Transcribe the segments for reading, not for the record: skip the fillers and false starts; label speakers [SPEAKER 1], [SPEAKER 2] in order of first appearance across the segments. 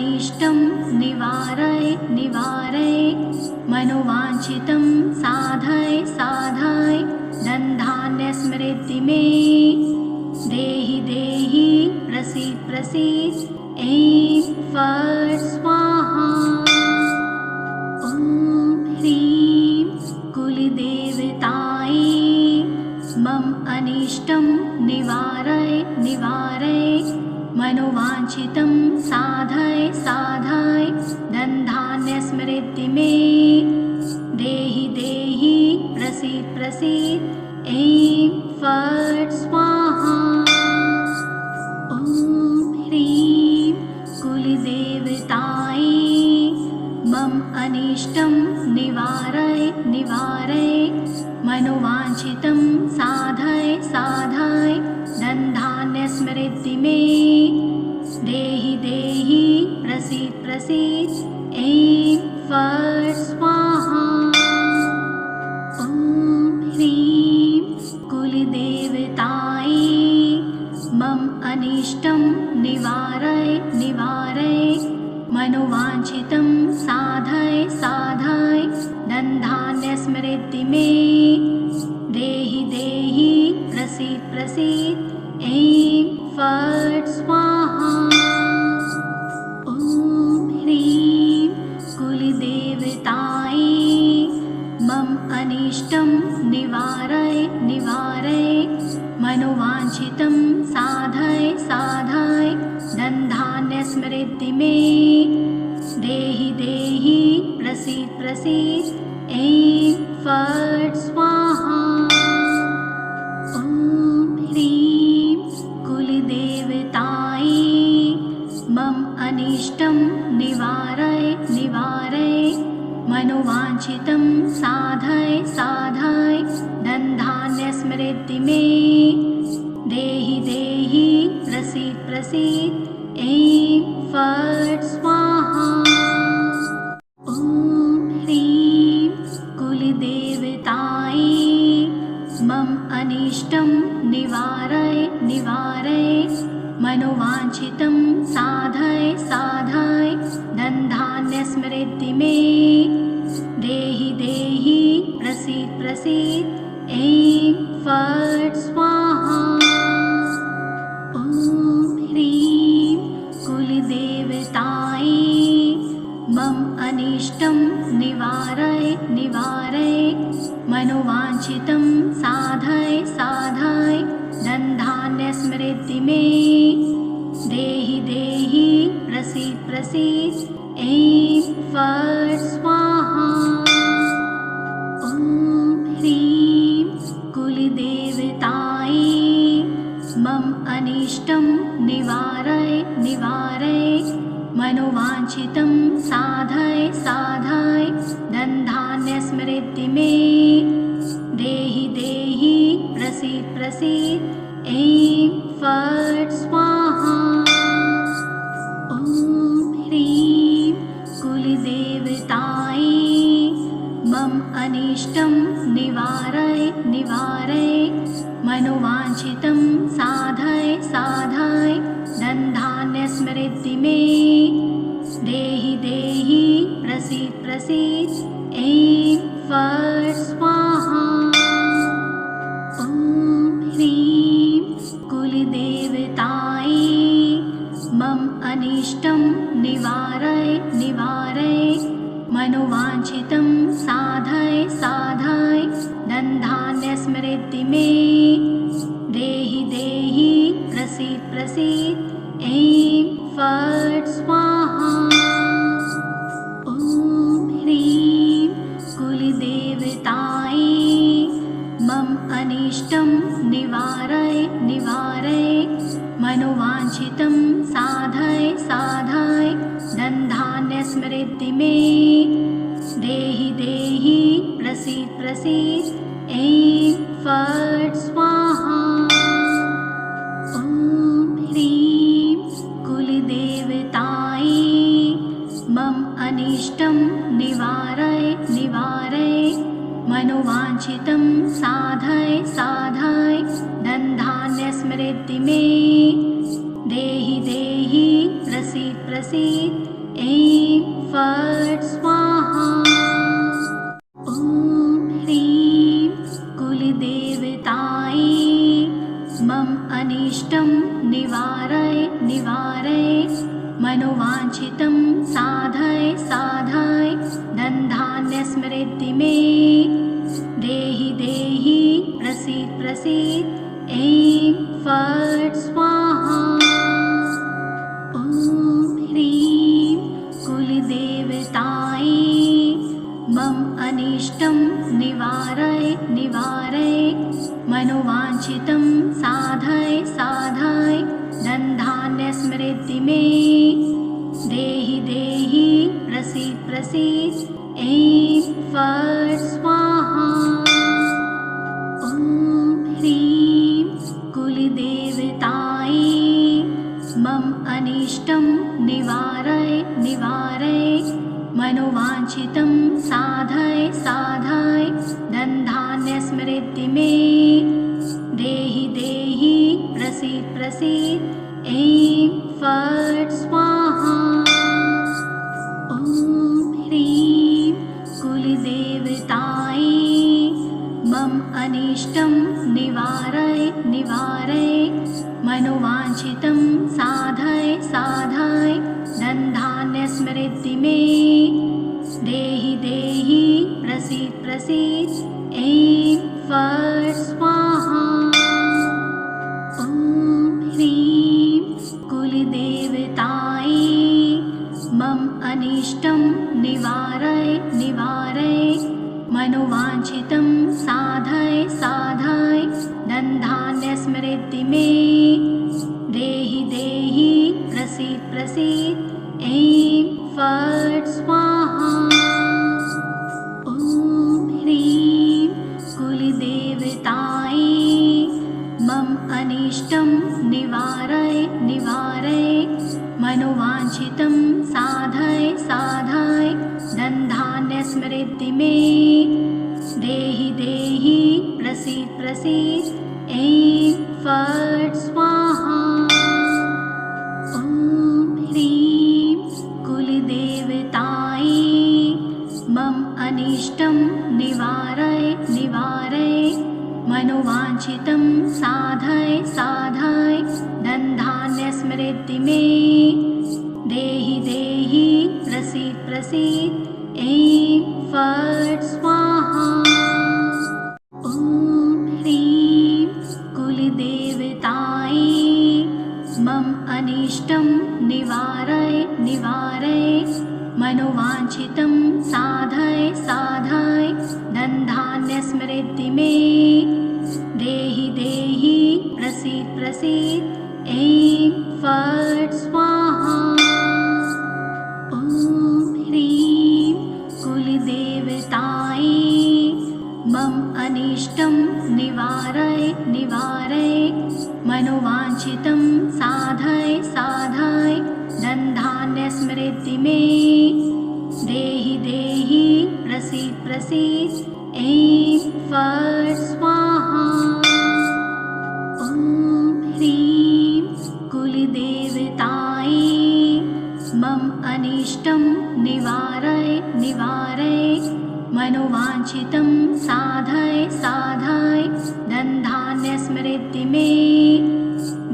[SPEAKER 1] अनिष्टं निवारय निवारय मनोवाञ्छितं साधय साधय धनधान्य स्मृति मे देहि देहि प्रसीद प्रसीद ऐं फट् स्वाहा। ॐ ह्रीं कुलदेवतायै मम अनिष्टं निवारय निवारय मनोवाञ्छितं साधय साधय धनधान्य स्मृति मे देहि देहि प्रसीद प्रसीद ऐं फट् स्वाहा। ॐ ह्रीं कुलदेवतायै मम अनिष्टं निवारय निवारय मनोवाञ्छितं साधय साधय धनधान्य स्मृति मे देहि देहि प्रसीद प्रसीद ऐं फट् स्वाहा। ॐ ह्रीं कुलदेवतायै मम अनिष्टं निवारय निवारय मनोवाञ्छितं साधय साधय धनधान्य स्मृति मे देहि देहि प्रसीद प्रसीद ऐं फट् स्वाहा। ॐ ह्रीं कुलदेवतायै मम अनिष्टं निवारय निवारय मनोवाञ्छितं साधय साधय धनधान्य स्मृति मे देहि देहि प्रसीद प्रसीद ऐं फट् स्वाहा। ॐ ह्रीं कुलदेवतायै मम अनिष्टं निवारय निवारय मनोवाञ्छितं साधय साधय धनधान्य स्मृति मे देहि देहि प्रसीद प्रसीद ऐं फट् स्वाहा। ॐ ह्रीं कुलदेवतायै मम अनिष्टं निवारय निवारय मनोवाञ्छितं साधय साधय धनधान्य स्मृति मे देहि देहि प्रसीद प्रसीद ऐं फट् स्वाहा। ॐ ह्रीं कुलदेवतायै मम अनिष्टं निवारय निवारय मनोवाञ्छितं साधय साधय धनधान्य स्मृति मे देहि देहि प्रसीद प्रसीद ऐं फट् स्वाहा। ॐ ह्रीं कुलदेवतायै मम अनिष्टं निवारय निवारय मनोवाञ्छितं साधय साधय धनधान्य स्मृति मे देहि देहि प्रसीद प्रसीद ऐं फट् स्वाहा। ॐ ह्रीं कुलदेवतायै मम अनिष्टं निवारय निवारय मनोवाञ्छितं साधय साधय धनधान्य स्मृति मे देहि देहि प्रसीद प्रसीद ऐं फट् स्वाहा। ॐ ह्रीं कुलदेवतायै मम अनिष्टं निवारय निवारय मनोवाञ्छितं साधय साधय धनधान्य स्मृति मे देहि देहि प्रसीद प्रसीद ऐं फट् स्वाहा। ॐ ह्रीं कुलदेवतायै मम अनिष्टं निवारय निवारय मनोवाञ्छितं साधय साधय धनधान्य स्मृति मे देहि देहि प्रसीद प्रसीद ऐं फट् स्वाहा। ॐ ह्रीं कुलदेवतायै मम अनिष्टं निवारय निवारय मनोवाञ्छितं साधय साधय धनधान्य स्मृति मे देहि देहि प्रसीद प्रसीद निवारय मनोवाञ्छितं साधय साधय धनधान्यस्मृति मे देहि देहि प्रसीद प्रसीद ऐं फट् स्वाहा। ॐ ह्रीं कुलदेवतायै मम अनिष्टं निवारय निवारय मनोवाञ्छितं साधय साधय धनधान्यस्मृति मे देहि देहि प्रसीद प्रसीद ऐं फट् स्वाहा। ॐ ह्रीं कुलदेवतायै मम अनिष्टं निवारय निवारय मनोवाञ्छितं साधय साधय धनधान्यस्मृति मे देहि देहि प्रसीद प्रसीद ऐं फट् स्वाहा। ॐ ह्रीं कुलदेवतायै मम अनिष्टं निवारय निवारय मनोवाञ्छितं साधय साधय धनधान्यस्मृति मे देहि देहि प्रसीद प्रसीद ऐं फट् स्वाहा। ॐ ह्रीं कुलदेवतायै मम अनिष्टं निवारय निवारय मनोवाञ्छितं साधय साधय धनधान्यस्मृति मे देहि देहि प्रसीद प्रसीद ऐं फट् स्वाहा। ॐ ह्रीं कुलदेवतायै मम अनिष्टं निवारय निवारय मनोवाञ्छितं साधय साधय धनधान्यस्मृति मे देहि देहि प्रसीद प्रसीद ऐं फट् स्वाहा। ॐ ह्रीं कुलदेवतायै मम अनिष्टं निवारय निवारय मनोवाञ्छितं साधय साधय धनधान्यस्मृति मे देहि देहि प्रसीद प्रसीद ऐं फट् स्वाहा। ॐ ह्रीं कुलदेवतायै मम अनिष्टं निवारय निवारय मनोवाञ्छितं साधय साधय धनधान्यस्मृति मे देहि देहि प्रसीद प्रसीद ऐं फट् स्वाहा। ॐ ह्रीं कुलदेवतायै मम अनिष्टं निवारय निवारय मनोवाञ्छितं साधय साधय धनधान्यस्मृति मे देहि देहि प्रसीद प्रसीद ऐं फट् स्वाहा। ॐ ह्रीं कुलदेवतायै मम अनिष्टं निवारय निवारय मनोवाञ्छितं साधय साधय धनधान्यस्मृति मे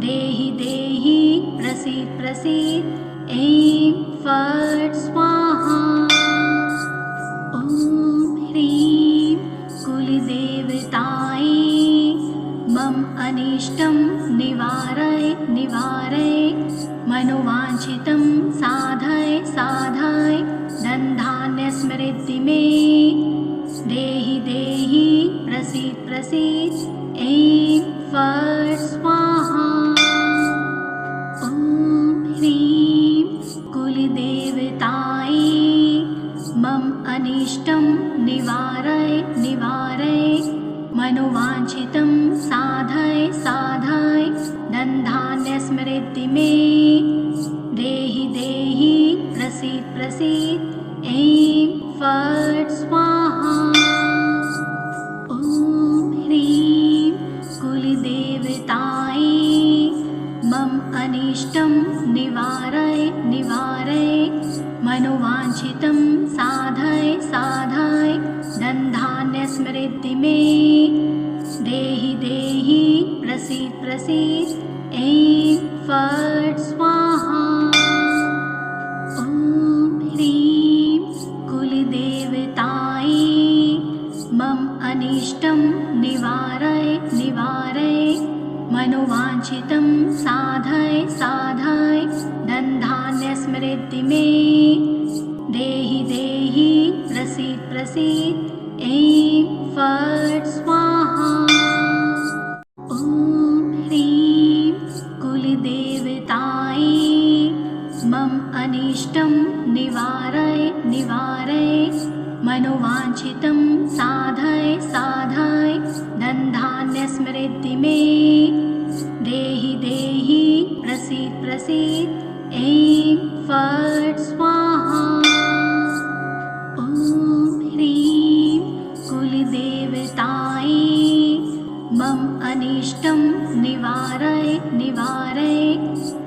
[SPEAKER 1] देहि देहि प्रसीद प्रसीद ऐं फट् स्वाहा। ॐ ह्रीं कुलदेवतायै मम अनिष्टं निवारय निवारय मनोवाञ्छितं साधय साधय धनधान्यस्मृति मे देहि देहि प्रसीद प्रसीद ऐं फट् स्वाहा। ॐ ह्रीं कुलदेवतायै मम अनिष्टं निवारय निवारय मनोवाञ्छितं साधय साधय धनधान्यस्मृति मे देहि देहि प्रसीद प्रसीद ऐं फट् स्वाहा। ॐ ह्रीं कुलदेवतायै मम अनिष्टं निवारय निवारय मनोवाञ्छितं साधय साधय धनधान्यस्मृति मे देहि देहि प्रसीद प्रसीद ऐं फट् स्मृति मे देहि देहि प्रसीद प्रसीद ऐं फट् स्वाहा। ॐ ह्रीं कुलदेवतायै मम अनिष्टं निवारय निवारय मनोवाञ्छितं साधय साधय धनधान्य स्मृति मे देहि देहि प्रसीद प्रसीद ऐं फट् स्वाहा। ॐ ह्रीं कुलदेवतायै मम अनिष्टं निवारय निवारय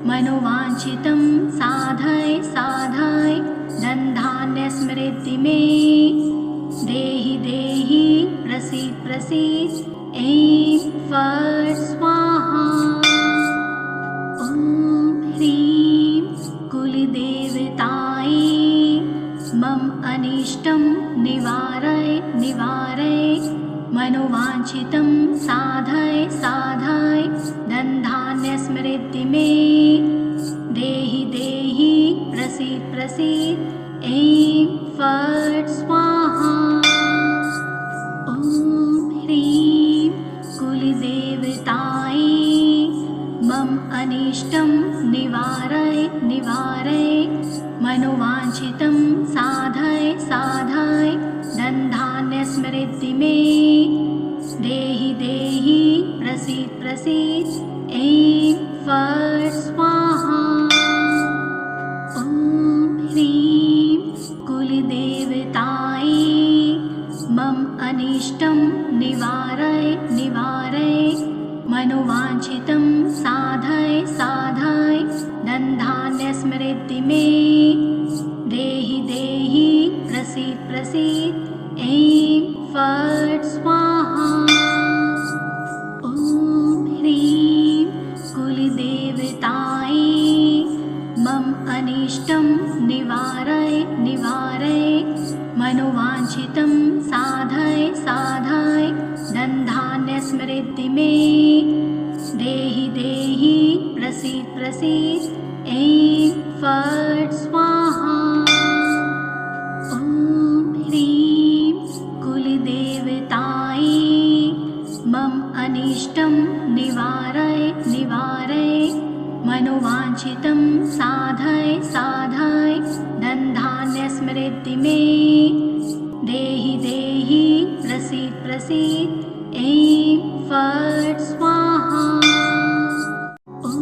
[SPEAKER 1] मनोवाञ्छितं साधय साधय धनधान्य स्मृति मे देहि देहि प्रसीद प्रसीद ऐं फट् स्वाहा। ॐ ह्रीं कुलदेवतायै मम अनिष्टं निवारय निवारय मनोवाञ्छितं साधय साधय धनधान्य स्मृति मे देहि देहि प्रसीद प्रसीद ऐं फट् स्वाहा। ॐ ह्रीं कुलदेवतायै मम अनिष्टं निवारय निवारय मनोवाञ्छितं साधय साधय धनधान्य स्मृति मे देहि देहि प्रसीद प्रसीद ऐं फट् स्वाहा। ॐ ह्रीं कुलदेवतायै मम अनिष्टं निवारय निवारय मनोवाञ्छितं साधय साधय धनधान्य स्मृति मे देहि देहि प्रसीद प्रसीद ऐं फट् स्वाहा। ॐ ह्रीं कुलदेवतायै मम अनिष्टं निवारय निवारय मनोवाञ्छितं साधय साधय धनधान्य स्मृति मे देहि देहि प्रसीद प्रसीद ऐं फट् स्वाहा। ॐ ह्रीं कुलदेवतायै मम अनिष्टं निवारय निवारय मनोवाञ्छितं साधय साधय धनधान्य स्मृति मे देहि देहि प्रसीद प्रसीद ऐं फट् स्वाहा। ॐ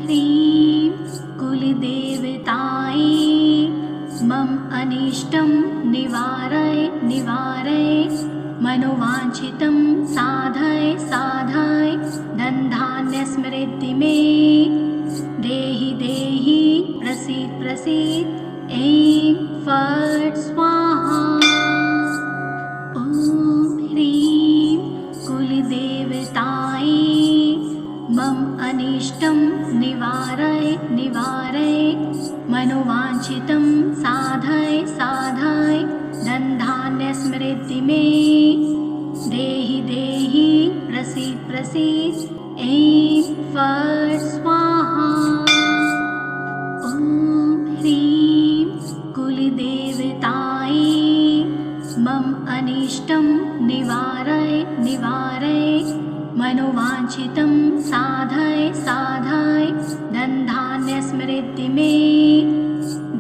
[SPEAKER 1] ह्रीं कुलदेवतायै मम अनिष्टं निवारय निवारय मनोवाञ्छितं साधय साधय धनधान्य स्मृति मे देहि देहि प्रसीद प्रसीद ऐं फट् स्वाहा। ॐ ह्रीं कुलदेवतायै मम अनिष्टं निवारय निवारय मनोवाञ्छितं साधय साधय धनधान्य स्मृति मे देहि देहि प्रसीद प्रसीद ऐं फट् स्वाहा। ॐ ह्रीं कुलदेवतायै मम अनिष्टं निवारय निवारय मनोवाञ्छितं साधय साधय धनधान्य स्मृति मे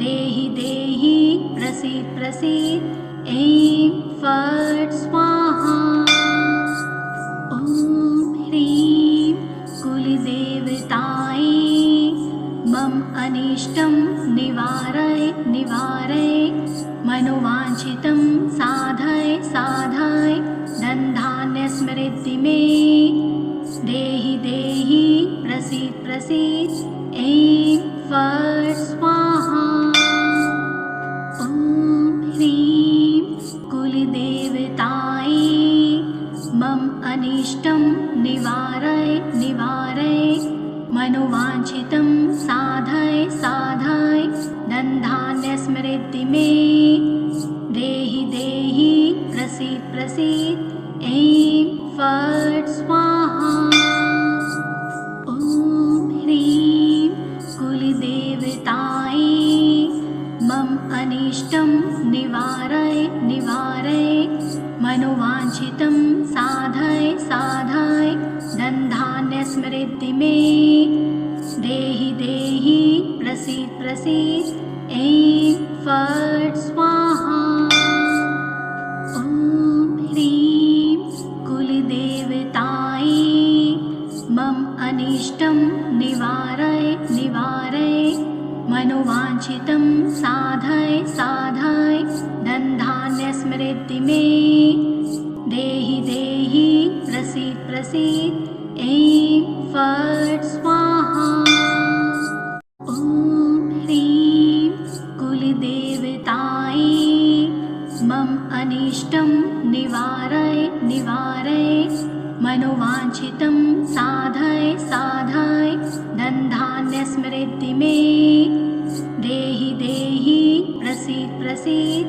[SPEAKER 1] देहि देहि प्रसीद प्रसीद ऐं फट् स्वाहा। ॐ ह्रीं कुलदेवतायै मम अनिष्टं निवारय निवारय मनोवाञ्छितं साधय साधय धनधान्य स्मृति मे देहि देहि प्रसीद प्रसीद ऐं फट् स्वाहा। ॐ ह्रीं कुलदेवतायै मम अनिष्टं निवारय निवारय मनोवाञ्छितं साधय साधय धनधान्य स्मृति मे देहि देहि प्रसीद प्रसीद ऐं फट् स्वाहा। ॐ ह्रीं कुलदेवतायै प्रसीद प्रसीद ऐं फट् स्वाहा। ॐ ह्रीं कुलदेवतायै मम अनिष्टं निवारय निवारय मनोवाञ्छितं साधय साधय धनधान्य समृद्धि मे देहि देहि प्रसीद प्रसीद ऐं फट् स्वाहा। ॐ ह्रीं कुलदेवतायै मम अनिष्टं निवारय निवारय मनोवाञ्छितं साधय साधय धनधान्य समृद्धि मे देहि देहि प्रसीद प्रसीद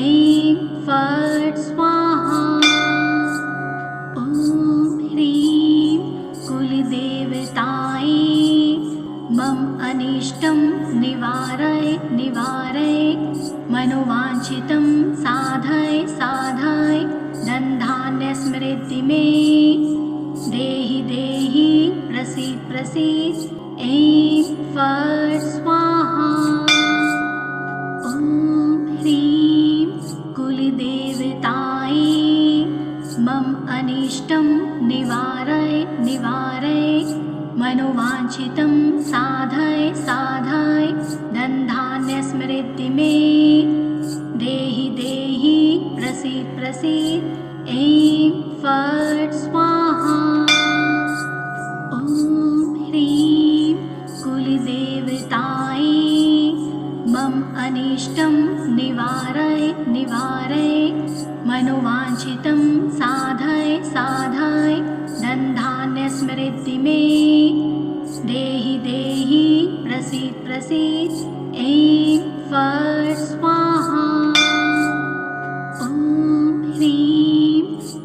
[SPEAKER 1] ऐं फट् स्वाहा। ॐ ह्रीं कुलदेवतायै मम अनिष्टं निवारय निवारय मनोवाञ्छितं साधय साधय धनधान्य समृद्धि मे देहि देहि प्रसीद प्रसीद ऐं फट् स्वाहा। ॐ ह्रीं कुलदेवतायै मम अनिष्टं निवारय निवारय मनोवाञ्छितं साधय साधय धनधान्य समृद्धि मे देहि देहि प्रसीद प्रसीद ऐं फट् स्वाहा। ॐ ह्रीं कुलदेवतायै मम अनिष्टं निवारय निवारय मनोवाञ्छितं साधय साधय धनधान्य समृद्धि मे देहि देहि प्रसीद प्रसीद ऐं फट् स्वाहा। ॐ ह्रीं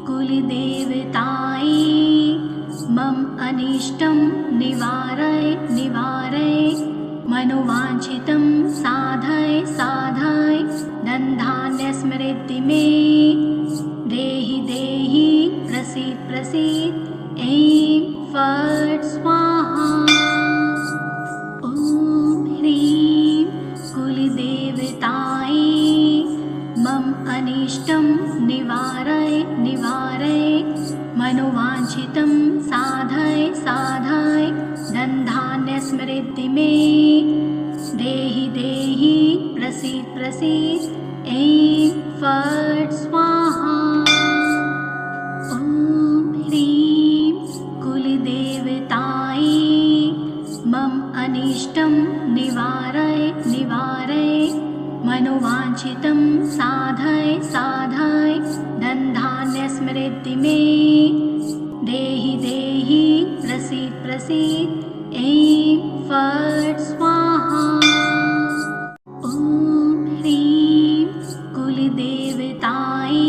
[SPEAKER 1] कुलदेवतायै मम अनिष्टं निवारय निवारय मनोवाञ्छितं साधय साधय धनधान्य समृद्धि मे देहि देहि प्रसीद प्रसीद ऐं फट् स्वाहा। ॐ ह्रीं कुलदेवतायै मम अनिष्टं निवारय निवारय मनोवाञ्छितं साधय साधय धनधान्य समृद्धि मे देहि देहि प्रसीद प्रसीद ऐं फट् स्वाहा। ॐ ह्रीं कुलदेवतायै मम अनिष्टं निवारय निवारय मनोवाञ्छितं साधय साधय धनधान्य समृद्धि मे देहि देहि प्रसीद प्रसीद ऐं फट् स्वाहा। ॐ ह्रीं कुलदेवतायै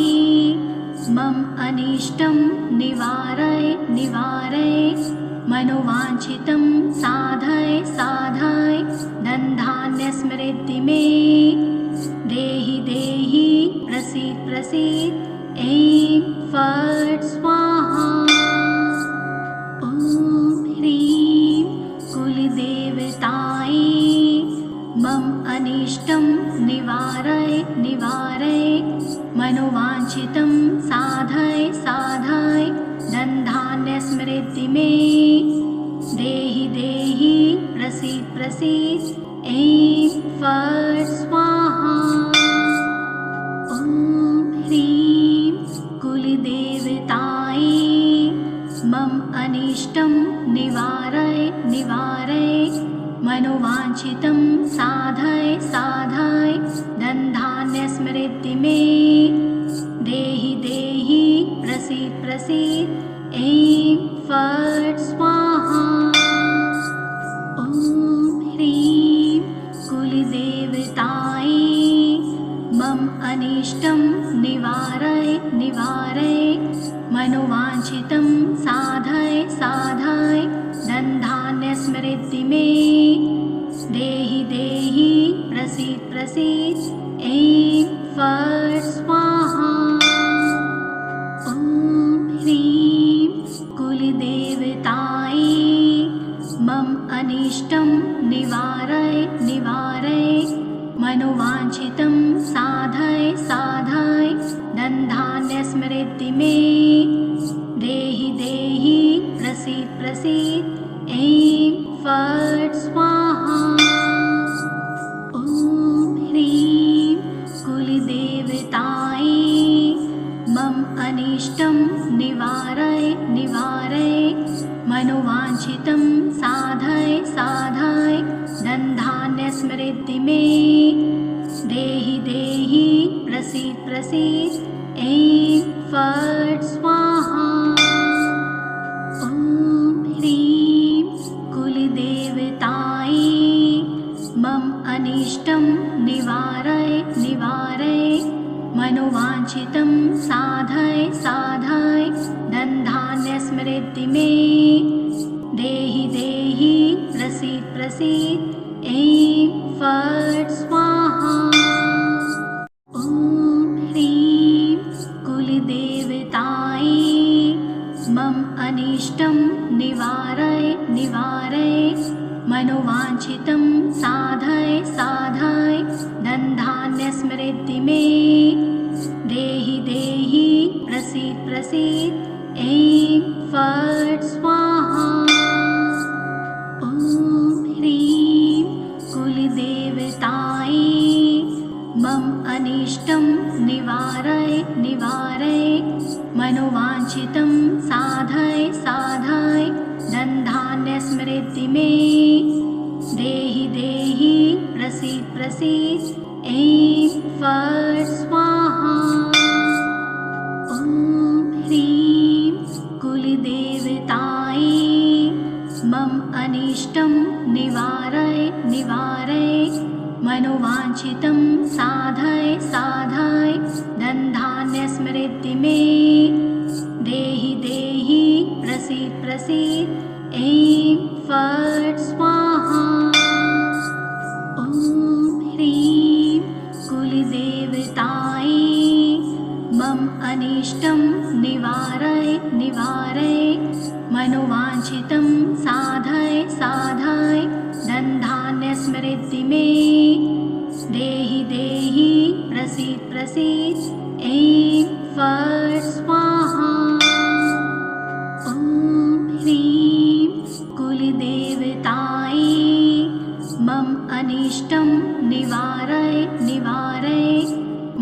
[SPEAKER 1] मम अनिष्टं निवारय निवारय मनोवाञ्छितं साधय साधय धनधान्य समृद्धि मे देहि देहि प्रसीद प्रसीद ऐं फट् स्वाहा। ॐ ह्रीं कुलदेवतायै मम अनिष्टं निवारय निवारय मनोवाञ्छितं साधय साधय धनधान्य समृद्धि मे देहि देहि प्रसीद प्रसीद ऐं फट् स्वाहा। ॐ ह्रीं कुलदेवतायै मम अनिष्टं निवारय निवारय मनोवाञ्छितं साधय साधय धनधान्य समृद्धि मे देहि देहि प्रसीद प्रसीद ऐं फट् स्वाहा। ॐ ह्रीं कुलदेवतायै मम अनिष्टं निवारय निवारय मनोवाञ्छितं साधय साधय धनधान्य समृद्धि मे देहि देहि प्रसीद प्रसीद ऐं फट् स्वाहा। ॐ ह्रीं कुलदेवतायै अनिष्टं निवारय निवारय मनोवाञ्छितं साधय साधय धनधान्यस्मृति मे देहि देहि प्रसीद प्रसीद ऐं फट् स्वाहा। ॐ ह्रीं कुलदेवतायै मम अनिष्टं निवारय निवारय मनोवाञ्छितं साधय साधय धनधान्यस्मृति मे देहि देहि प्रसीद प्रसीद ऐं फट् स्वाहा। ॐ ह्रीं कुलदेवतायै मम अनिष्टं निवारय निवारय मनोवाञ्छितं साधय साधय धनधान्यस्मृति मे देहि देहि प्रसीद प्रसीद ऐं फट् स्वाहा। ॐ ह्रीं कुलदेवतायै मम अनिष्टं निवारय निवारय मनोवाञ्छितं साधय साधय धनधान्यस्मृति मे देहि देहि प्रसीद प्रसीद ऐं फट् स्वाहा। ॐ ह्रीं कुलदेवतायै मम अनिष्टं निवारय निवारय मनोवाञ्छितं साधय साधय धनधान्यस्मृति मे देहि देहि प्रसीद प्रसीद ऐं फट् स्वाहा। ॐ ह्रीं कुलदेवतायै मम अनिष्टं निवारय निवारय मनोवाञ्छितं साधय साधय धनधान्यस्मृति मे देहि देहि प्रसीद प्रसीद ऐं फट् स्वाहा। ॐ ह्रीं कुलदेवतायै मम अनिष्टं निवारय निवारय मनोवाञ्छितं साधय साधय धनधान्यस्मृति मे देहि देहि प्रसीद प्रसीद ऐं फट् स्वाहा। ॐ ह्रीं कुलदेवतायै मम अनिष्टं निवारय निवारय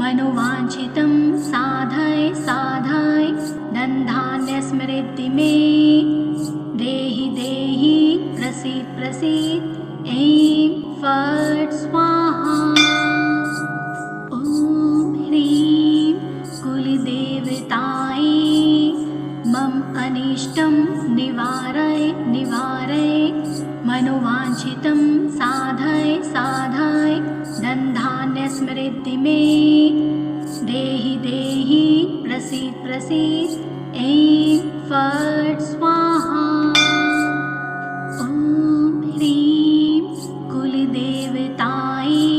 [SPEAKER 1] मनोवाञ्छितं साधय साधय धनधान्यस्मृति मे देहि देहि प्रसीद प्रसीद ऐं फट् स्वाहा। ॐ ह्रीं कुलदेवतायै मम अनिष्टं निवारय निवारय मनोवाञ्छितं साधय साधय धनधान्यस्मृति मे देहि देहि प्रसीद प्रसीद ऐं फट् स्वाहा। ॐ ह्रीं कुलदेवतायै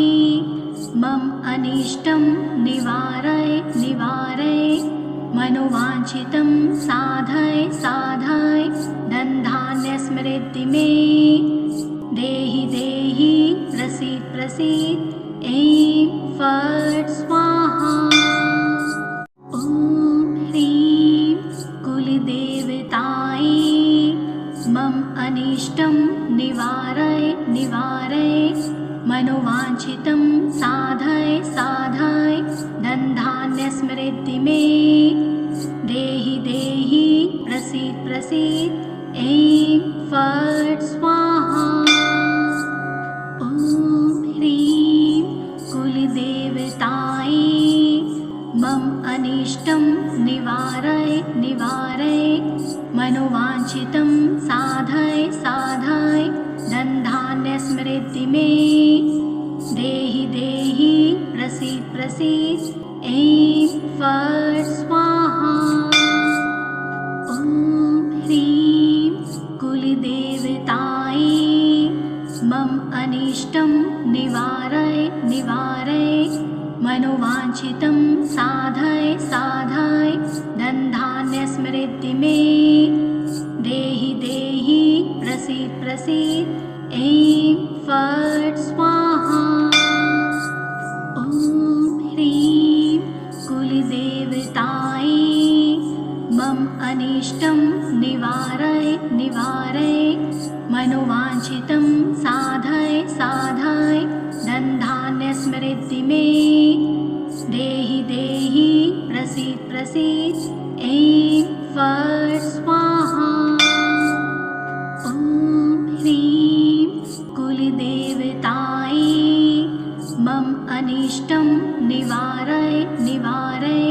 [SPEAKER 1] मम अनिष्टं निवारय निवारय मनोवाञ्छितं साधय साधय धनधान्यस्मृति मे देहि देहि प्रसीद प्रसीद ऐं फट् स्वाहा। ॐ ह्रीं कुलदेवतायै मम अनिष्टं निवारय निवारय मनोवाञ्छितं साधय साधय धनधान्यस्मृति मे देहि देहि प्रसीद प्रसीद ऐं फट् स्वाहा। ॐ ह्रीं कुलदेवतायै मम अनिष्टं निवारय निवारय मनोवाञ्छितं साधय साधय धनधान्यस्मृति मे देहि देहि प्रसीद प्रसीद ऐं फट् स्वाहा। ॐ ह्रीं कुलदेवतायै मम अनिष्टं निवारय निवारय मनोवाञ्छितं साधय साधय धनधान्यस्मृति मे देहि देहि प्रसीद प्रसीद ऐं फट् स्वाहा। ॐ ह्रीं कुलदेवतायै मम अनिष्टं निवारय निवारय मनोवाञ्छितं साधय साधय धनधान्यसमृद्धि मे देहि देहि प्रसीद प्रसीद। ऐं फट् स्वाहा। ॐ ह्रीं कुलदेवतायै मम अनिष्टं निवारय निवारय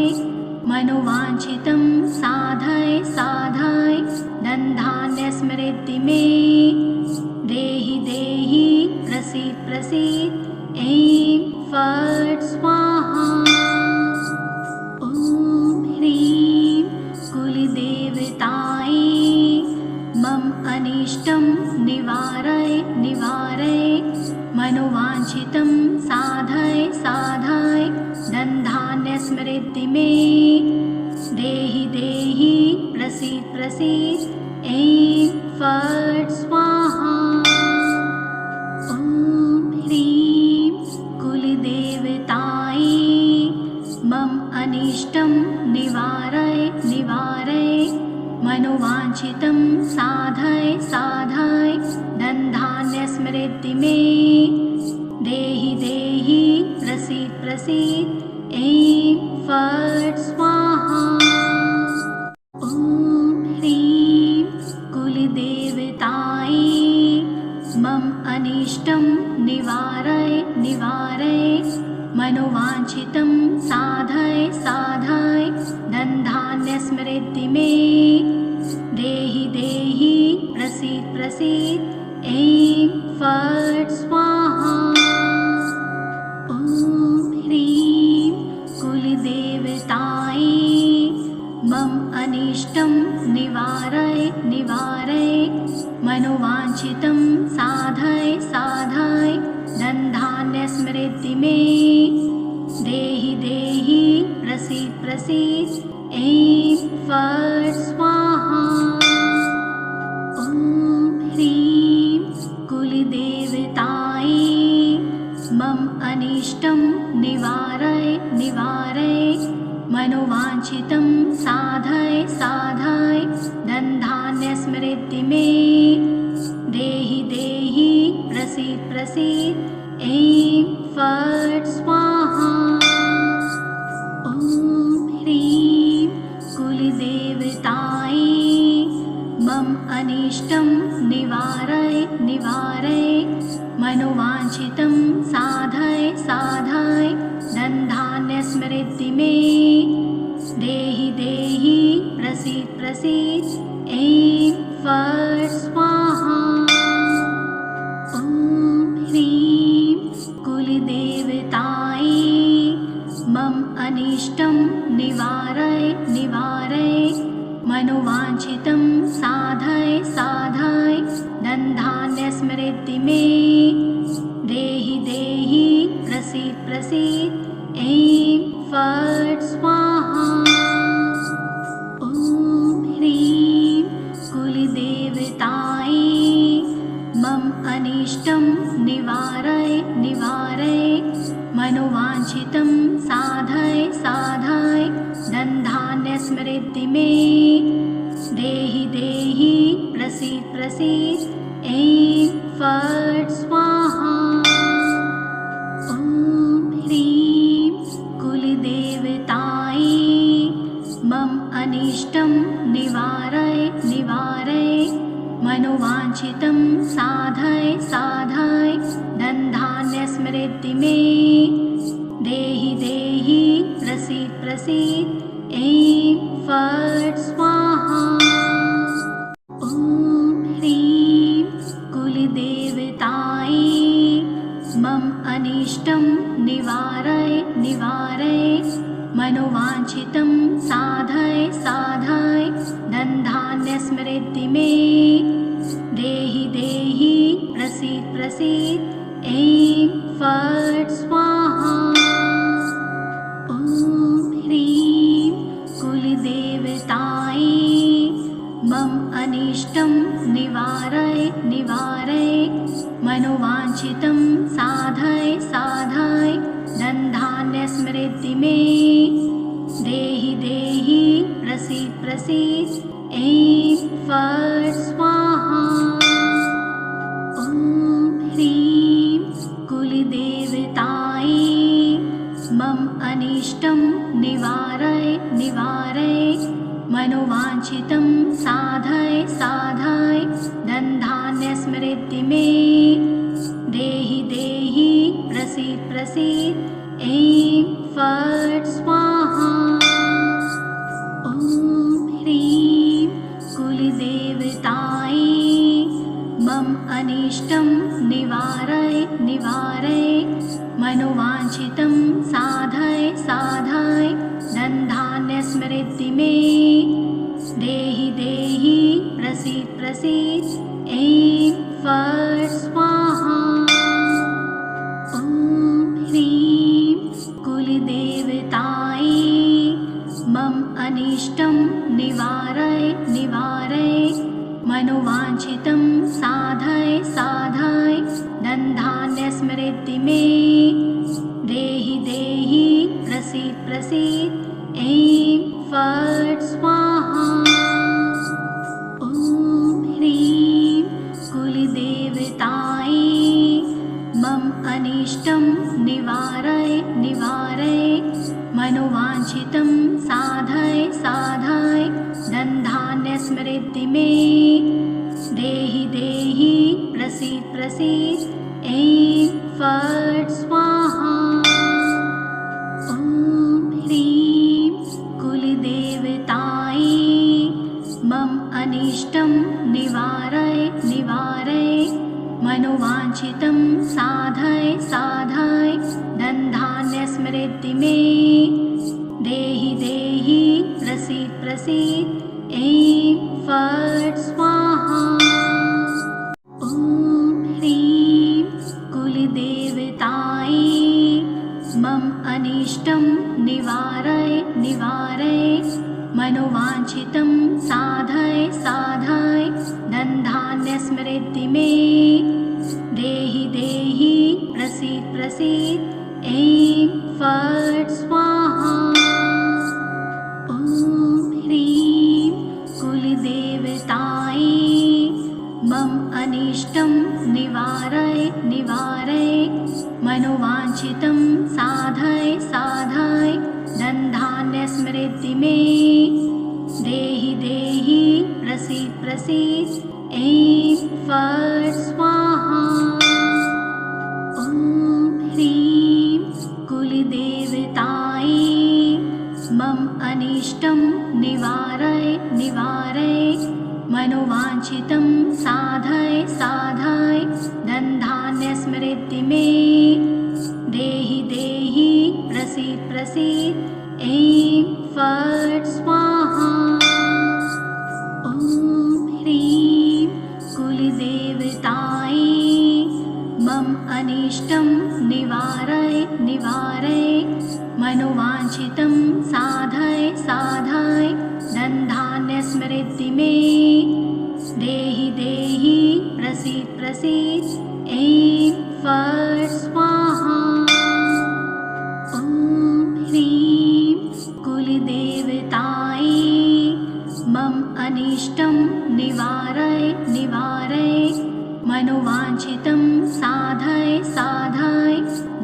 [SPEAKER 1] मनोवाञ्छितं साधय साधय धनधान्यसमृद्धि मे देहि देहि प्रसीद प्रसीद। ऐं फट् स्वाहा। ॐ ह्रीं कुलदेवतायै मम अनिष्टं निवारय निवारय मनोवाञ्छितं साधय साधय धनधान्यसमृद्धि मे देहि देहि प्रसीद प्रसीद। ऐं फट् स्वाहा। ॐ ह्रीं कुलदेवतायै मम अनिष्टं निवारय निवारय मनोवाञ्छितं साधय साधय धनधान्यसमृद्धि मे देहि देहि प्रसीद प्रसीद। ऐं फट् स्वाहा। ॐ ह्रीं कुलदेवतायै मम अनिष्टं निवारय निवारय मनोवाञ्छितं साधय साधय धनधान्यसमृद्धि मे देहि देहि प्रसीद प्रसीद। ऐं फट् स्वाहा। ॐ ह्रीं कुलदेवतायै मम अनिष्टं निवारय निवारय मनोवाञ्छितं साधय साधय धनधान्यसमृद्धि मे देहि देहि प्रसीद प्रसीद। ऐं फट् स्वाहा। ॐ ह्रीं कुलदेवतायै मम अनिष्टं निवारय निवारय मनोवाञ्छितं साधय साधय धनधान्यसमृद्धि मे देहि देहि प्रसीद प्रसीद। ऐं फट् स्वाहा। ॐ ह्रीं कुलदेवतायै मम अनिष्टं निवारय निवारय मनोवाञ्छितं साधय साधय धनधान्यसमृद्धि मे देहि देहि प्रसीद प्रसीद। ऐं फट् स्वाहा। ॐ ह्रीं कुलदेवतायै मम अनिष्टं निवारय निवारय मनोवाञ्छितं साधय साधय धनधान्यसमृद्धि मे देहि देहि प्रसीद प्रसीद। ऐं फट् स्वाहा। ॐ ह्रीं कुलदेवतायै मम अनिष्टं निवारय निवारय मनोवाञ्छितं साधय साधय धनधान्यसमृद्धि मे देहि देहि प्रसीद प्रसीद। ऐं फट् स्वाहा। ॐ ह्रीं कुलदेवतायै मम अनिष्टं निवारय निवारय मनोवाञ्छितं साधय साधय धनधान्यसमृद्धि मे देहि देहि प्रसीद प्रसीद। ऐं फट् स्वाहा। ॐ ह्रीं कुलदेवतायै मम अनिष्टं निवारय निवारय मनोवाञ्छितं साधय साधय धनधान्यसमृद्धि मे देहि देहि प्रसीद प्रसीद। ऐं फट् स्वाहा। ॐ ह्रीं कुलदेवतायै मम अनिष्टं निवारय निवारय मनोवाञ्छितं साधय साधय धनधान्यस्मृति मे देहि देहि प्रसीद प्रसीद ऐं फट् स्वाहा। ॐ ह्रीं कुलदेवतायै मम अनिष्टं निवारय निवारय मनोवाञ्छितं साधय साधय धनधान्यस्मृति मे देहि देहि प्रसीद प्रसीद ऐं फट् स्वाहा। ॐ ह्रीं कुलदेवतायै मम अनिष्टं निवारय निवारय मनोवाञ्छितं साधय साधय धनधान्यस्मृति मे देहि देहि प्रसीद प्रसीद ऐं फट् स्वाहा। ॐ ह्रीं कुलदेवतायै मम अनिष्टं निवारय निवारय मनोवाञ्छितं साधय साधय धनधान्यस्मृति मे देहि देहि प्रसीद प्रसीद ऐं फट् स्वाहा। ॐ ह्रीं कुलदेवतायै मम अनिष्टं निवारय निवारय मनोवाञ्छितं साधय साधय धनधान्यस्मृति मे देहि देहि प्रसीद प्रसीद ऐं फट् स्वाहा। ॐ ह्रीं कुलदेवतायै मम अनिष्टं निवारय निवारय मनोवाञ्छितं साधय साधय धनधान्यस्मृति मे देहि देहि प्रसीद प्रसीद ऐं फट् स्वाहा। ॐ ह्रीं कुलदेवतायै मम अनिष्टं निवारय निवारय मनोवाञ्छितं साधय साधय धनधान्यस्मृति मे देहि देहि प्रसीद प्रसीद ऐं फट् स्वाहा। ॐ ह्रीं कुलदेवतायै मम अनिष्टं निवारय निवारय मनोवाञ्छितं साधय साधय धनधान्यस्मृति मे देहि देहि प्रसीद प्रसीद ऐं फट् स्वाहा। ॐ ह्रीं कुलदेवतायै मम अनिष्टं निवारय निवारय मनोवाञ्छितं साधय साधय धनधान्यस्मृति मे देहि देहि प्रसीद प्रसीद ऐं फट् स्वाहा। ॐ ह्रीं कुलदेवतायै मम अनिष्टं निवारय निवारय मनोवाञ्छितं साधय साधय धनधान्यस्मृति मे देहि देहि प्रसीद प्रसीद ऐं फट् स्वाहा। ॐ ह्रीं कुलदेवतायै मम अनिष्टं निवारय निवारय मनोवाञ्छितं साधय साधय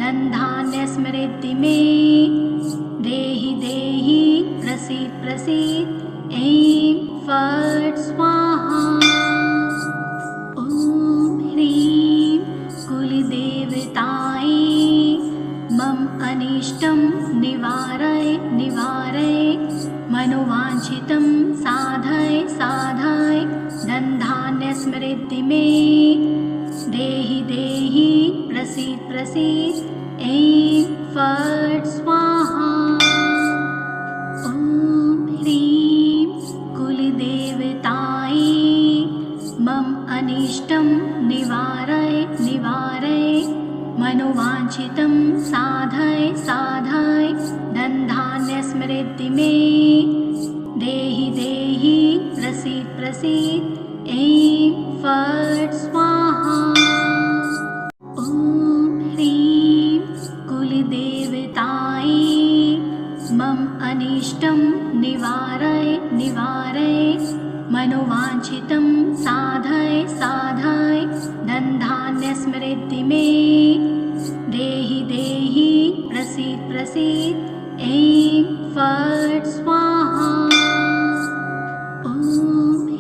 [SPEAKER 1] धनधान्यस्मृति मे देहि देहि प्रसीद प्रसीद ऐं फट् स्वाहा। ॐ ह्रीं कुलदेवतायै मम अनिष्टं निवारय निवारय मनोवाञ्छितं साधय साधय धनधान्यस्मृति मे देहि देहि प्रसीद प्रसीद ऐं फट् स्वाहा। ॐ ह्रीं कुलदेवतायै मम अनिष्टं निवारय निवारय मनोवाञ्छितं साधय साधय धनधान्यस्मृति मे देहि देहि प्रसीद प्रसीद ऐं फट् स्वाहा। निवारय निवारय मनोवाञ्छितं साधय साधय धनधान्यस्मृद्धि मे देहि देहि प्रसीद प्रसीद ऐं फट् स्वाहा। ॐ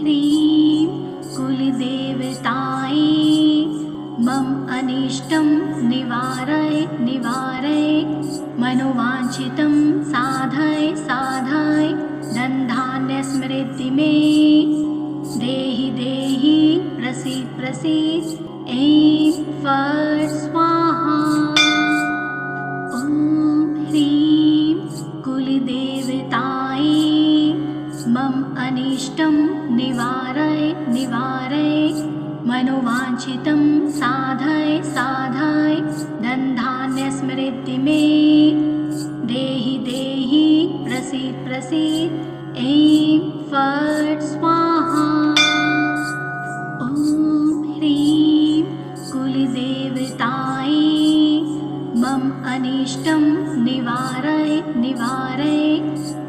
[SPEAKER 1] ह्रीं कुलदेवतायै मम अनिष्टं निवारय निवारय मनोवाञ्छितं साधय साधय धनधान्यस्मृद्धि मे देहि देहि प्रसीद प्रसीद ऐं फट् स्वाहा। ॐ ह्रीं कुलदेवतायै मम अनिष्टं निवारय निवारय मनोवाञ्छितं साधय साधय धनधान्यस्मृद्धि मे देहि देहि प्रसीद प्रसीद ऐं फट् स्वाहा। ॐ ह्रीं कुलदेवतायै मम अनिष्टं निवारय निवारय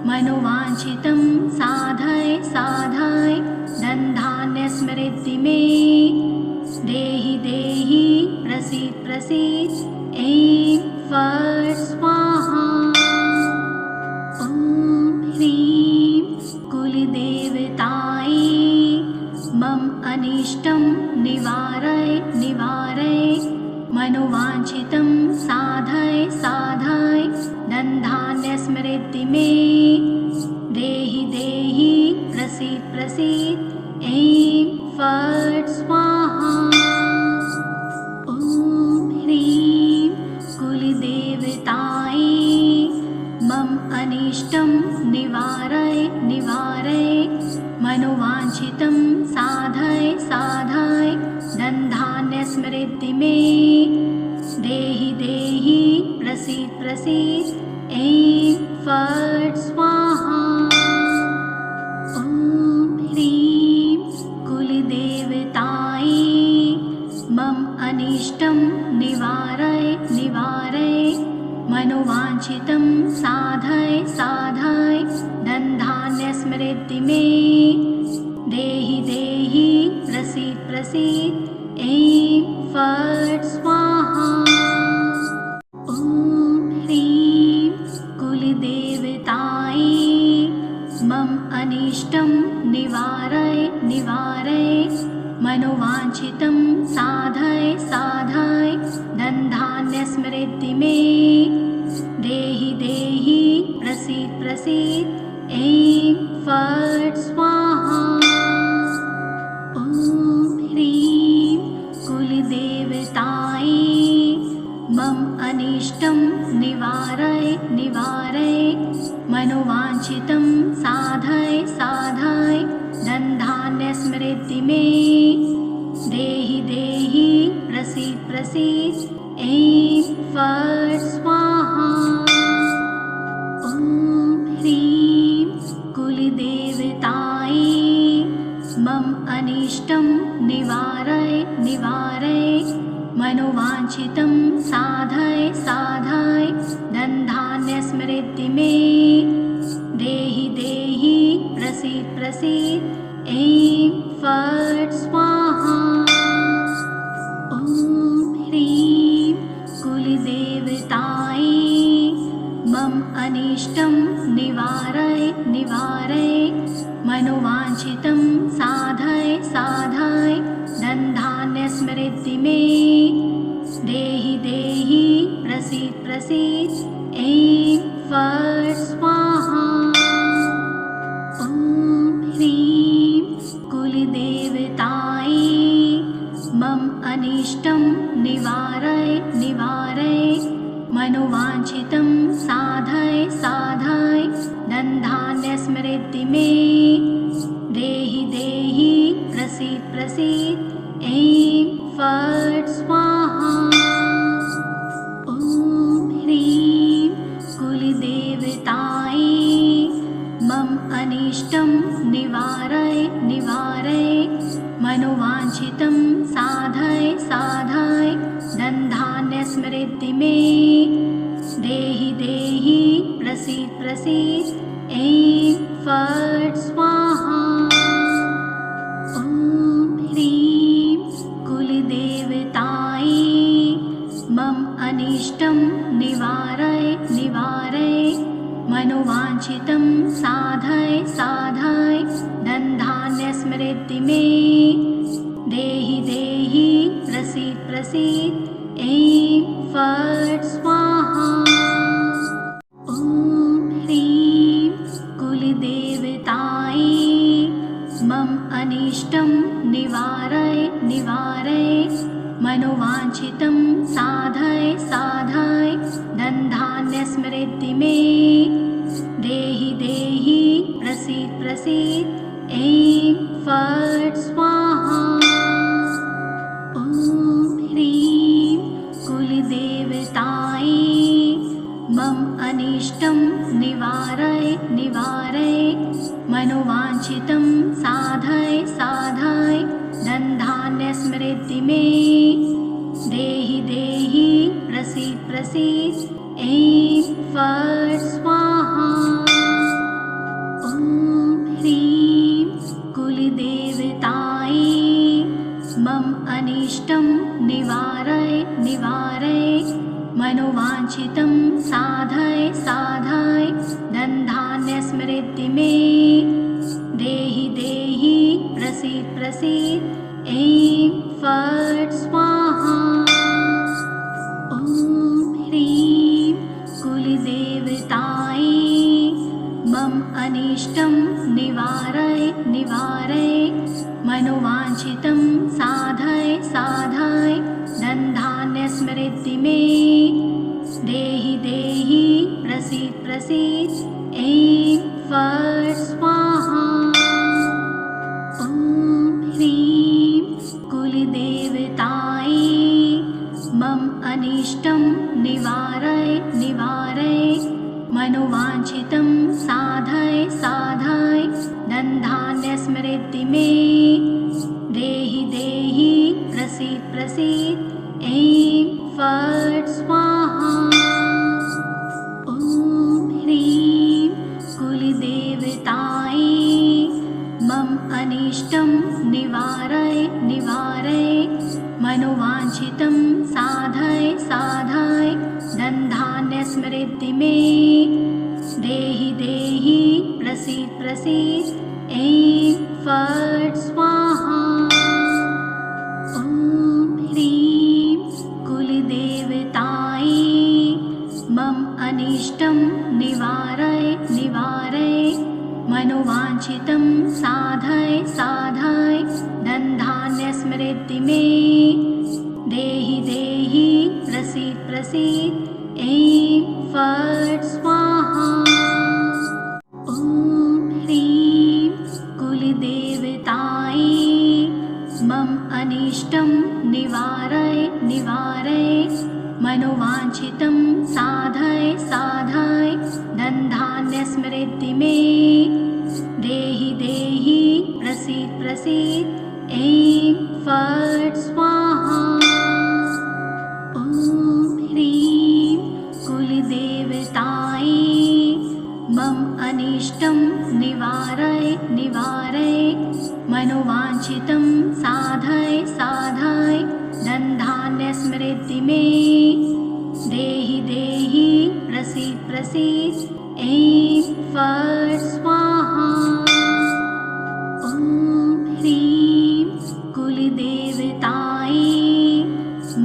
[SPEAKER 1] मनोवाञ्छितं साधय साधय धनधान्यस्मृद्धि मे देहि देहि प्रसीद प्रसीद ऐं फट् स्वाहा। ॐ ह्रीं कुलदेवतायै मम अनिष्टं निवारय निवारय मनोवाञ्छितं साधय साधय धनधान्यस्मृद्धि मे देहि देहि प्रसीद प्रसीद ऐं फट् स्वाहा। ॐ ह्रीं कुलदेवतायै मम अनिष्टं निवारय निवारय मनोवाञ्छितं साधय साधय धनधान्यस्मृद्धि मे देहि देहि प्रसीद प्रसीद ऐं फट् स्वाहा। ॐ ह्रीं कुलदेवतायै मम अनिष्टं निवारय निवारय मनोवाञ्छितं साधय साधय धनधान्यस्मृद्धि मे देहि देहि प्रसीद प्रसीद ऐं फट् स्वाहा। ॐ ह्रीं कुलदेवतायै मम अनिष्टं निवारय निवारय मनोवाञ्छितं साधय साधय धनधान्यस्मृद्धि मे देहि देहि प्रसीद प्रसीद ऐं फट् स्वाहा। ॐ ह्रीं कुलदेवतायै मम अनिष्टं निवारय निवारय मनोवाञ्छितं साधय साधय धनधान्यस्मृद्धि मे देहि देहि प्रसीद प्रसीद ऐं फट् स्वाहा। ॐ ह्रीं कुलदेवतायै मम अनिष्टं निवारय निवारय मनोवाञ्छितं साधय साधय धनधान्यस्मृद्धि मे देहि देहि प्रसीद प्रसीद ऐं फट् स्वाहा। ॐ ह्रीं कुलदेवतायै मम अनिष्टं निवारय निवारय मनोवाञ्छितं साधय साधय धनधान्यस्मृद्धि मे देहि देहि प्रसीद प्रसीद ऐं फट् स्वाहा। ॐ ह्रीं कुलदेवतायै मम अनिष्टं निवारय निवारय मनोवाञ्छितं साधय साधय धनधान्यस्मृद्धि मे देहि देहि प्रसीद प्रसीद ऐं फट् स्वाहा। ॐ ह्रीं कुलदेवतायै मम अनिष्टं निवारय निवारय मनोवाञ्छितं साधय साधय धनधान्यस्मृद्धि मे देहि देहि प्रसीद प्रसीद ऐं फट् स्वाहा। ॐ ह्रीं कुलदेवतायै मम अनिष्टं निवारय निवारय मनोवाञ्छितं साधय साधय धनधान्यस्मृति मे देहि देहि प्रसीद प्रसीद ऐं फट् स्वाहा। ॐ ह्रीं कुलदेवतायै मम अनिष्टं निवारय निवारय मनोवाञ्छितं साधय साधय धनधान्यस्मृति मे देहि देहि प्रसीद प्रसीद ऐं फट् स्वाहा। ॐ ह्रीं कुलदेवतायै मम अनिष्टं निवारय निवारय मनोवाञ्छितं साधय साधय धनधान्यस्मृति मे देहि देहि प्रसीद प्रसीद ऐं फट् स्वाहा। ॐ ह्रीं कुलदेवतायै मम अनिष्टं निवारय निवारय मनोवाञ्छितं साधय साधय धनधान्यस्मृति मे देहि देहि प्रसीद प्रसीद ऐं फट् स्वाहा। ॐ ह्रीं कुलदेवतायै मम अनिष्टं निवारय निवारय मनोवाञ्छितं साधय साधय धनधान्यस्मृति मे देहि देहि प्रसीद प्रसीद ऐं फट् स्वाहा। ॐ ह्रीं कुलदेवतायै मम अनिष्टं निवारय निवारय मनोवाञ्छितं साधय साधय धनधान्यस्मृति मे देहि देहि प्रसीद प्रसीद ऐं फट् स्वाहा। ॐ ह्रीं कुलदेवतायै मम अनिष्टं निवारय निवारय मनोवाञ्छितं साधय साधय धनधान्यस्मृति मे देहि देहि प्रसीद प्रसीद ऐं फट् स्वाहा। ॐ ह्रीं कुलदेवतायै मम अनिष्टं निवारय निवारय मनोवाञ्छितं साधय साधय धनधान्यस्मृति मे देहि देहि प्रसीद प्रसीद ऐं फट् स्वाहा। ॐ ह्रीं कुलदेवतायै मम अनिष्टं निवारय निवारय मनोवाञ्छितं साधय साधय धनधान्यस्मृति मे देहि देहि प्रसीद प्रसीद ऐं फट् स्वाहा। ॐ ह्रीं कुलदेवतायै मम अनिष्टं निवारय निवारय मनोवाञ्छितं साधय साधय धनधान्यस्मृति मे देहि देहि प्रसीद प्रसीद ऐं फट् स्वाहा। ॐ ह्रीं कुलदेवतायै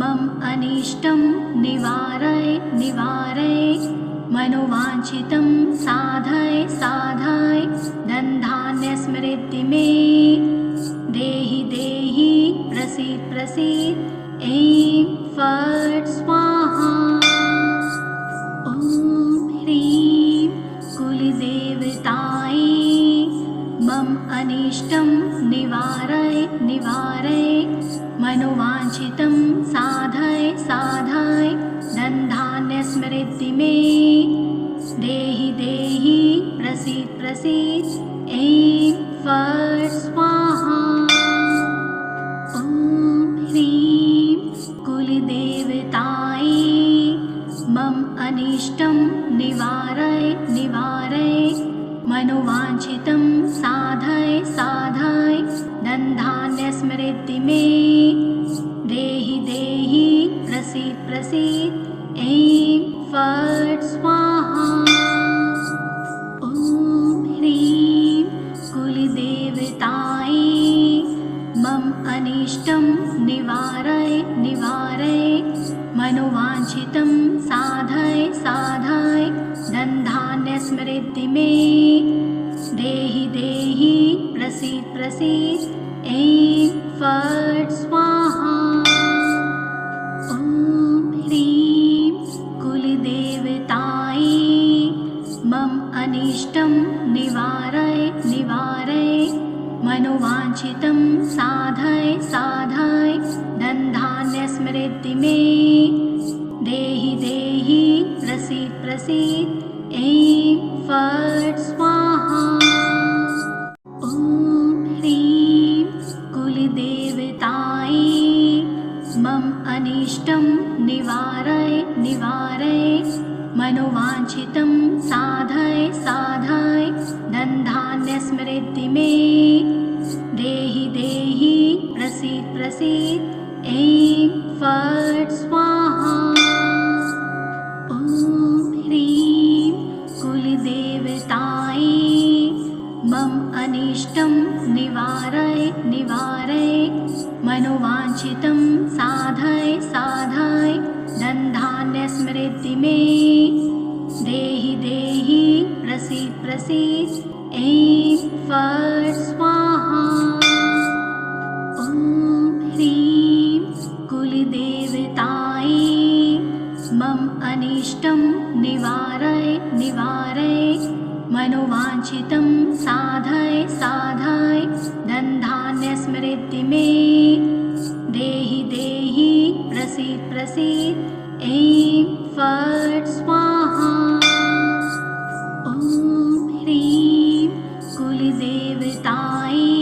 [SPEAKER 1] मम अनिष्टं निवारय निवारय मनोवाञ्छितं साधय साधय धनधान्यस्मृति मे देहि देहि प्रसीद प्रसीद ऐं फट् स्वाहा। ॐ ह्रीं कुलदेवतायै मम अनिष्टं निवारय निवारय मनोवाञ्छितं साधय साधय धनधान्यस्मृति मे देहि देहि प्रसीद प्रसीद ऐं फट् स्वाहा। ॐ ह्रीं कुलदेवतायै मम अनिष्टं निवारय निवारय मनोवाञ्छितं साधय साधय धनधान्यस्मृति मे देहि देहि प्रसीद प्रसीद ऐं फट् स्वाहा। ॐ ह्रीं कुलदेवतायै मम अनिष्टं निवारय निवारय मनोवाञ्छितं साधय साधय धनधान्यस्मृति मे देहि देहि प्रसीद प्रसीद ऐं फट् स्वाहा। ॐ ह्रीं कुलदेवतायै मम अनिष्टं निवारय निवारय मनोवाञ्छितं साधय साधय धनधान्यस्मृति मे देहि देहि प्रसीद प्रसीद ऐं फट् स्वाहा। ॐ ह्रीं कुलदेवतायै मम अनिष्टं निवारय निवारय मनोवाञ्छितं साधय साधय धनधान्यस्मृति मे देहि देहि प्रसीद प्रसीद ऐं फट् स्वाहा। ॐ ह्रीं कुलदेवतायै मम अनिष्टं निवारय निवारय मनोवाञ्छितं साधय साधय धनधान्यस्मृति मे देहि देहि प्रसीद प्रसीद ऐं फट् स्वाहा। ॐ ह्रीं कुलदेवतायै मम अनिष्टं निवारय निवारय मनोवाञ्छितं साधय साधय धनधान्यस्मृति मे देहि देहि प्रसीद प्रसीद ऐं फट् स्वाहा। ॐ ह्रीं कुलदेवतायै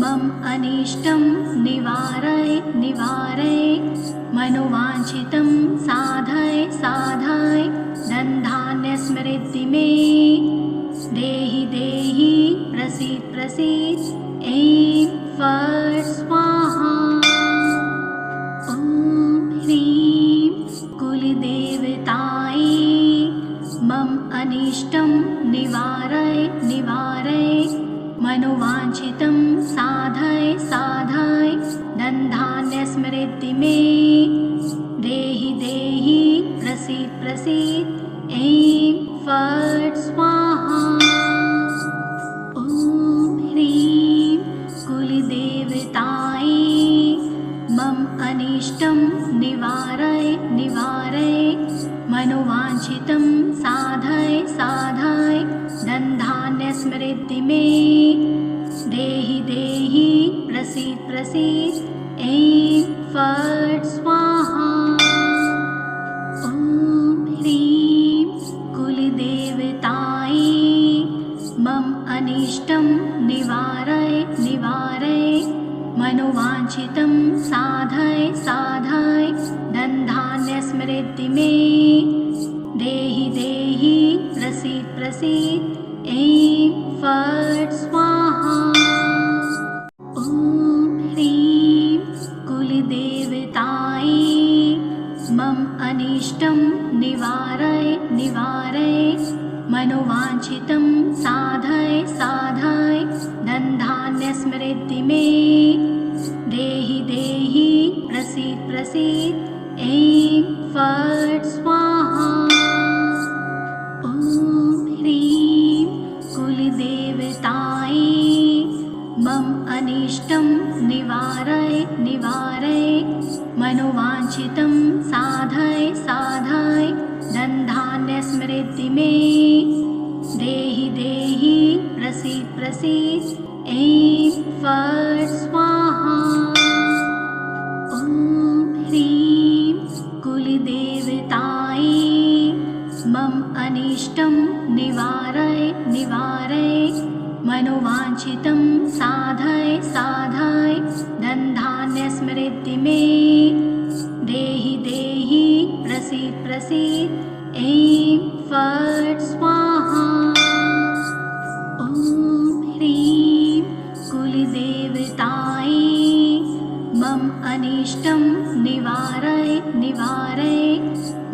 [SPEAKER 1] मम अनिष्टं निवारय निवारय मनोवाञ्छितं साधय साधय धनधान्यस्मृति मे देहि देहि प्रसीद प्रसीद ऐं फट् स्वाहा। ॐ ह्रीं कुलदेवतायै मम अनिष्टं निवारय निवारय मनोवाञ्छितं साधय साधय धनधान्यस्मृति मे देहि देहि प्रसीद प्रसीद ऐं फट् स्वाहा। ॐ ह्रीं कुलदेवतायै मम अनिष्टं निवारय निवारय मनोवाञ्छितं साधय साधय धनधान्यस्मृति मे देहि देहि प्रसीद प्रसीद ऐं फट् स्वाहा। ॐ ह्रीं कुलदेवतायै मम अनिष्टं निवारय निवारय मनोवाञ्छितं साधय साधय धनधान्यस्मृति मे देहि देहि प्रसीद प्रसीद ऐं फट् स्वाहा। ॐ ह्रीं कुलदेवतायै मम अनिष्टं निवारय निवारय मनोवाञ्छितं साधय साधय धनधान्यस्मृति मे देहि देहि प्रसीद प्रसीद ऐं फट् स्वाहा। ॐ ह्रीं कुलदेवतायै मम अनिष्टं निवारय निवारय मनोवाञ्छितं साधय साधय धनधान्यस्मृति मे देहि देहि प्रसीद प्रसीद ऐं फट् स्वाहा। ॐ ह्रीं कुलदेवतायै मम अनिष्टं निवारय निवारय मनोवाञ्छितं साधय साधय धनधान्यस्मृति मे देहि देहि प्रसीद प्रसीद ऐं फट् स्वाहा। अनिष्टं निवारय निवारय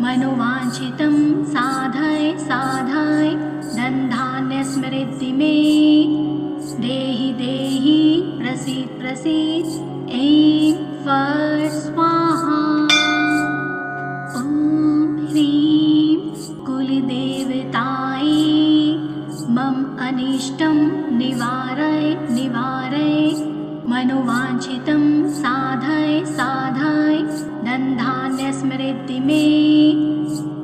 [SPEAKER 1] मनोवाञ्छितं साधय साधय धनधान्यस्मृद्धि मे देहि देहि प्रसीद प्रसीद ऐं फट् स्वाहा। ॐ ह्रीं कुलदेवतायै मम अनिष्टं निवारय निवारय मनोवाञ्छितं साधय साधय धनधान्यस्मृद्धि मे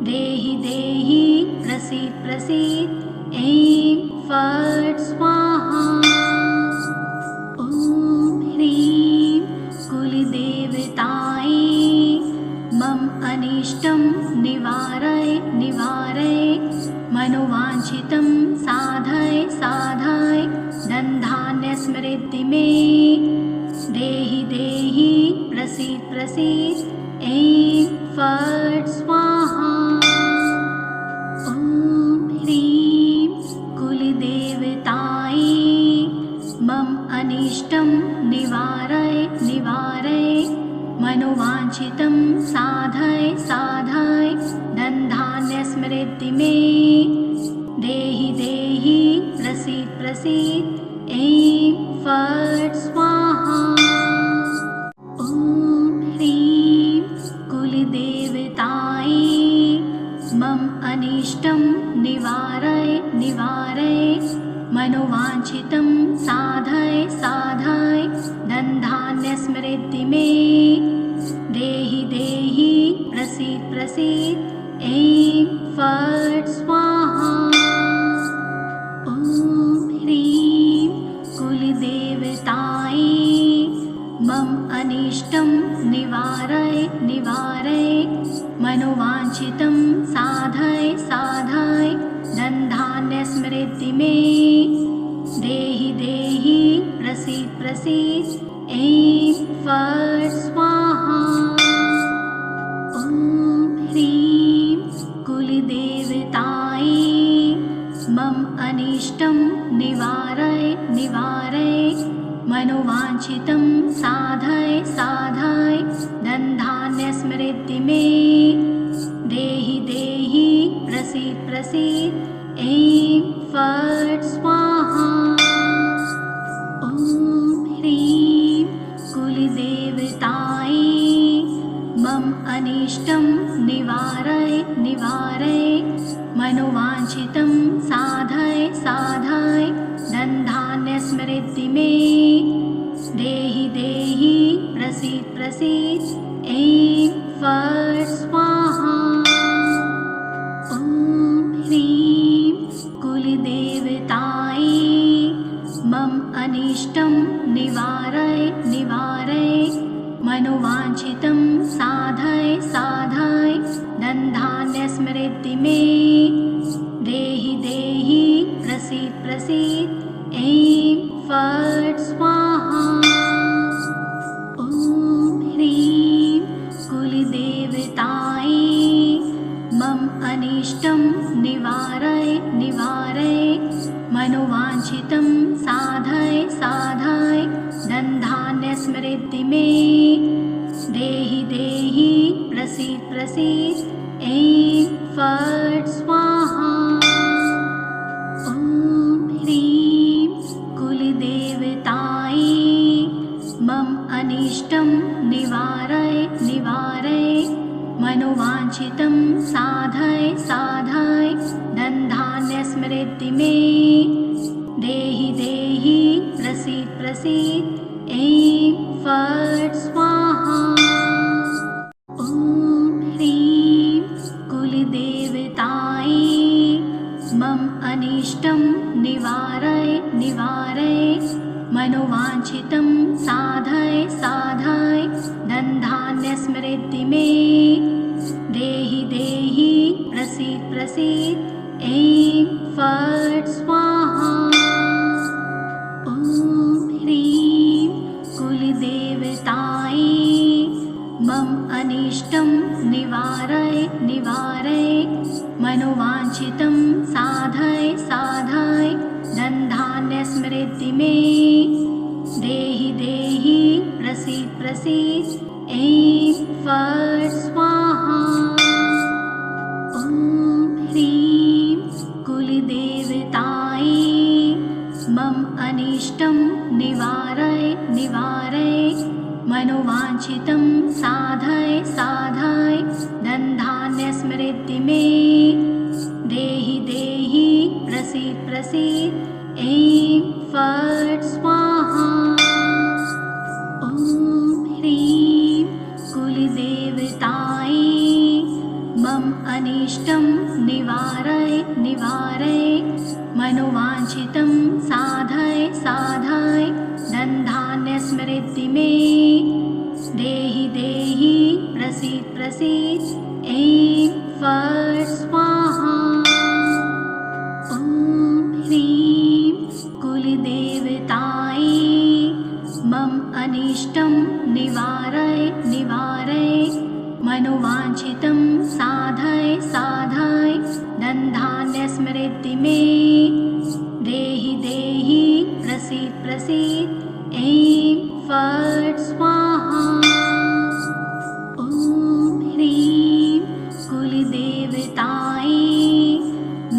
[SPEAKER 1] देहि देहि प्रसीद प्रसीद ऐं फट् स्वाहा। ॐ ह्रीं कुलदेवतायै मम अनिष्टं निवारय निवारय मनोवाञ्छितं साधय साधय धनधान्यस्मृद्धि मे देहि देहि प्रसीद प्रसीद ऐं फट् स्वाहा। ॐ ह्रीं कुलदेवतायै मम अनिष्टं निवारय निवारय मनोवाञ्छितं साधय साधय धनधान्यस्मृद्धि मे देहि देहि प्रसीद प्रसीद ऐं फट् स्वाहा। ॐ ह्रीं कुलदेवतायै मम अनिष्टं निवारय निवारय मनोवाञ्छितं साधय साधय धनधान्यस्मृद्धि मे देहि देहि प्रसीद प्रसीद ऐं फट् स्वाहा। ॐ ह्रीं कुलदेवतायै मम अनिष्टं निवारय निवारय मनोवाञ्छितं साधय साधय धनधान्यस्मृद्धि मे देहि देहि प्रसीद प्रसीद ऐं फट् स्वाहा। ॐ ह्रीं कुलदेवतायै मम अनिष्टं निवारय निवारय मनोवाञ्छितं साधय साधय धनधान्यस्मृद्धि मे देहि देहि प्रसीद प्रसीद ऐं फट् स्वाहा। ॐ ह्रीं कुलदेवतायै मम अनिष्टं निवारय निवारय मनोवाञ्छितं साधय साधय धनधान्यस्मृद्धि मे देहि देहि प्रसीद प्रसीद ऐं फट् स्वाहा। ॐ ह्रीं कुलदेवतायै मम अनिष्टं निवारय निवारय मनोवाञ्छितं साधय साधय धनधान्यस्मृद्धि मे देहि देहि प्रसीद प्रसीद ऐं फट् स्वाहा। ॐ ह्रीं कुलदेवतायै मम अनिष्टं निवारय निवारय मनोवाञ्छितं साधय साधय धनधान्यस्मृद्धि मे देहि देहि प्रसीद प्रसीद ऐं फट् स्वाहा। ॐ ह्रीं कुलदेवतायै मम अनिष्टं निवारय निवारय मनोवाञ्छितं साधय साधय धनधान्यस्मृद्धि मे देहि देहि प्रसीद प्रसीद ऐं फट् स्वाहा। ॐ ह्रीं कुलदेवतायै मम अनिष्टं निवारय निवारय मनोवाञ्छितं साधय साधय धनधान्यस्मृद्धि मे देहि देहि प्रसीद प्रसीद ऐं फट् स्वाहा। ॐ ह्रीं कुलदेवतायै मम अनिष्टं निवारय निवारय मनोवाञ्छितं साधय साधय धनधान्यस्मृद्धि मे देहि देहि प्रसीद प्रसीद ऐं फट् स्वाहा। ॐ ह्रीं कुलदेवतायै मम अनिष्टं निवारय निवारय मनोवाञ्छितं साधय साधय धनधान्यस्मृति मे देहि देहि प्रसीद प्रसीद। ऐं फट् स्वाहा। ॐ ह्रीं कुलदेवतायै मम अनिष्टं निवारय निवारय मनोवाञ्छितं साधय साधय धनधान्यस्मृति मे देहि देहि प्रसीद प्रसीद। ऐं फट् स्वाहा। ॐ ह्रीं कुलदेवतायै मम अनिष्टं निवारय निवारय मनोवाञ्छितं साधय साधय धनधान्यस्मृति मे देहि देहि प्रसीद प्रसीद। ऐं फट् स्वाहा। ॐ ह्रीं कुलदेवतायै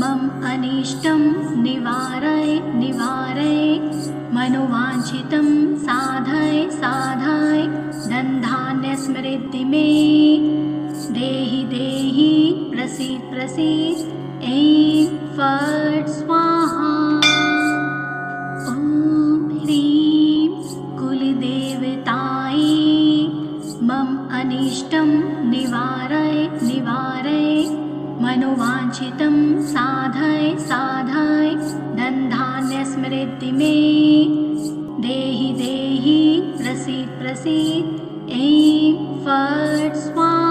[SPEAKER 1] मम अनिष्टं निवारय निवारय मनोवाञ्छितं साधय साधय धनधान्यस्मृति मे देहि देहि प्रसीद प्रसीद। ऐं फट् स्वाहा। ॐ ह्रीं कुलदेवतायै मम अनिष्टं निवारय निवारय मनोवाञ्छितं साधय साधय धनधान्यस्मृति मे देहि देहि प्रसीद प्रसीद। ऐं फट् स्वाहा।